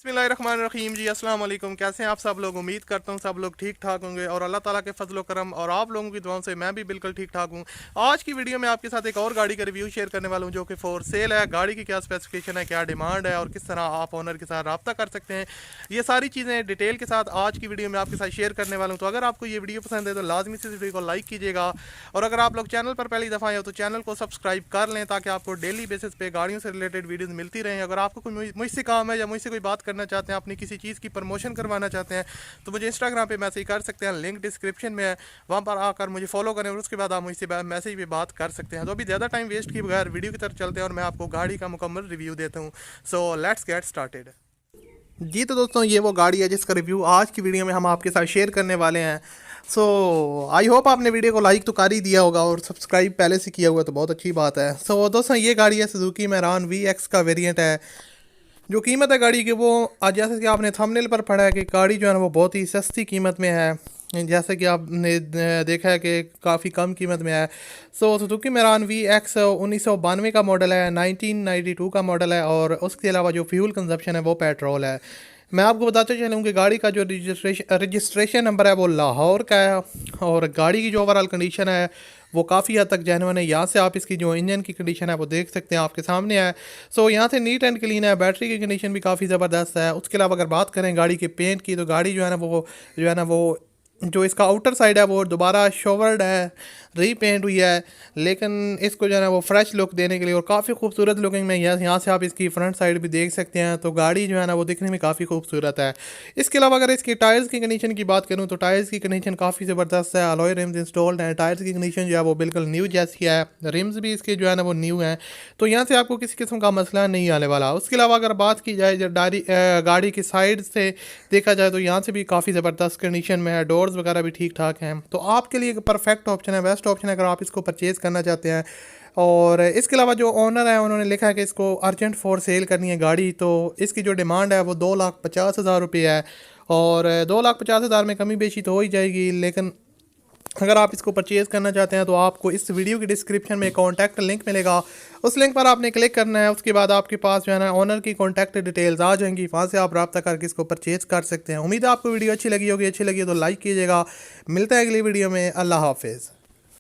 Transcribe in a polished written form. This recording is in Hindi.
बिस्मिल्लाहिर्रहमानिर्रहीम जी, अस्सलाम वालेकुम। कैसे हैं आप सब लोग? उम्मीद करता हूँ सब लोग ठीक ठाक होंगे और अल्लाह ताला के फजल करम और आप लोगों की दुआओं से मैं भी बिल्कुल ठीक ठाक हूँ। आज की वीडियो में आपके साथ एक और गाड़ी का रिव्यू शेयर करने वाला हूँ जो कि फॉर सेल है। गाड़ी की क्या स्पेसिफिकेशन है, क्या डिमांड है और किस तरह आप ओनर के साथ रब्ता कर सकते हैं, ये सारी चीज़ें डिटेल के साथ आज की वीडियो में आपके साथ शेयर करने वाला हूँ। तो अगर आपको ये वीडियो पसंद है तो लाजमी से इस वीडियो को लाइक कीजिएगा और अगर आप लोग चैनल पर पहली दफ़ा आए हो तो चैनल को सब्सक्राइब कर लें ताकि आपको डेली बेसिस पे गाड़ियों से रिलेटेड वीडियोस मिलती रहें। अगर आपको कोई मुझसे काम है या मुझसे कोई बात करना चाहते हैं, अपनी किसी चीज़ की प्रमोशन करवाना चाहते हैं तो मुझे इंस्टाग्राम पे मैसेज कर सकते हैं, लिंक डिस्क्रिप्शन में है, वहाँ पर आकर मुझे फॉलो करें और उसके बाद आप मुझसे मैसेज पे बात कर सकते हैं। तो अभी ज़्यादा टाइम वेस्ट किए बगैर वीडियो की तरफ चलते हैं और मैं आपको गाड़ी का मुकम्मल रिव्यू देता हूँ। So let's get started. जी तो दोस्तों, ये वो गाड़ी है जिसका रिव्यू आज की वीडियो में हम आपके साथ शेयर करने वाले हैं। सो आई होप आपने वीडियो को लाइक तो कर ही दिया होगा और सब्सक्राइब पहले से किया हुआ तो बहुत अच्छी बात है। सो दोस्तों, ये गाड़ी है सुजुकी मैरान VX का वेरिएंट है। जो कीमत है गाड़ी की वो आज जैसे कि आपने थंबनेल पर पढ़ा है कि गाड़ी जो है ना वो बहुत ही सस्ती कीमत में है, जैसे कि आपने देखा है कि काफ़ी कम कीमत में है। सो सुजुकी मैरान VX 1992 का मॉडल है, 1992 का मॉडल है और उसके अलावा जो फ्यूल कंजप्शन है वो पेट्रोल है। मैं आपको बताते चलूँ कि गाड़ी का जो रजिस्ट्रेशन नंबर है वो लाहौर का है और गाड़ी की जो ओवरऑल कंडीशन है वो काफ़ी हद तक जेन्युइन है। यहाँ से आप इसकी जो इंजन की कंडीशन है वो देख सकते हैं, आपके सामने है। सो यहाँ से नीट एंड क्लीन है, बैटरी की कंडीशन भी काफ़ी ज़बरदस्त है। उसके अलावा अगर बात करें गाड़ी के पेंट की तो गाड़ी जो है ना वो जो इसका आउटर साइड है वो दोबारा शोवर्ड है, रीपेंट हुई है, लेकिन इसको जो है ना वो फ्रेश लुक देने के लिए और काफ़ी खूबसूरत लुकिंग में यहाँ से आप इसकी फ्रंट साइड भी देख सकते हैं। तो गाड़ी जो है ना वो दिखने में काफ़ी खूबसूरत है। इसके अलावा अगर इसके टायर्स की कंडीशन की बात करूँ तो टायर्स की कंडीशन काफ़ी ज़बरदस्त है। अलॉय रिम्स इंस्टॉल्ड हैं, टायर्स की कंडीशन जो है वो बिल्कुल न्यू जैसी है, रिम्स भी इसके जो है ना वो न्यू हैं, तो यहाँ से आपको किसी किस्म का मसला नहीं आने वाला। उसके अलावा अगर बात की जाए जो गाड़ी की साइड से देखा जाए तो यहाँ से भी काफ़ी ज़बरदस्त कंडीशन में है, डोर्स वगैरह भी ठीक ठाक हैं। तो आपके लिए एक परफेक्ट ऑप्शन है, बेस्ट ऑप्शन है अगर आप इसको परचेज़ करना चाहते हैं। और इसके अलावा जो ओनर है उन्होंने लिखा है कि इसको अर्जेंट फॉर सेल करनी है गाड़ी, तो इसकी जो डिमांड है वो 2,50,000 रुपये है और 2,50,000 में कमी बेशी तो हो ही जाएगी। लेकिन अगर आप इसको परचेज़ करना चाहते हैं तो आपको इस वीडियो की डिस्क्रिप्शन में कॉन्टैक्ट लिंक मिलेगा, उस लिंक पर आपने क्लिक करना है। उसके बाद आपके पास जो है ना ओनर की कॉन्टैक्ट डिटेल्स आ जाएंगी, वहाँ से आप रब्ता करके इसको परचेज़ कर सकते हैं। उम्मीद है आपको वीडियो अच्छी लगी होगी, अच्छी लगी तो लाइक कीजिएगा। मिलता है अगली वीडियो में। अल्लाह हाफिज़।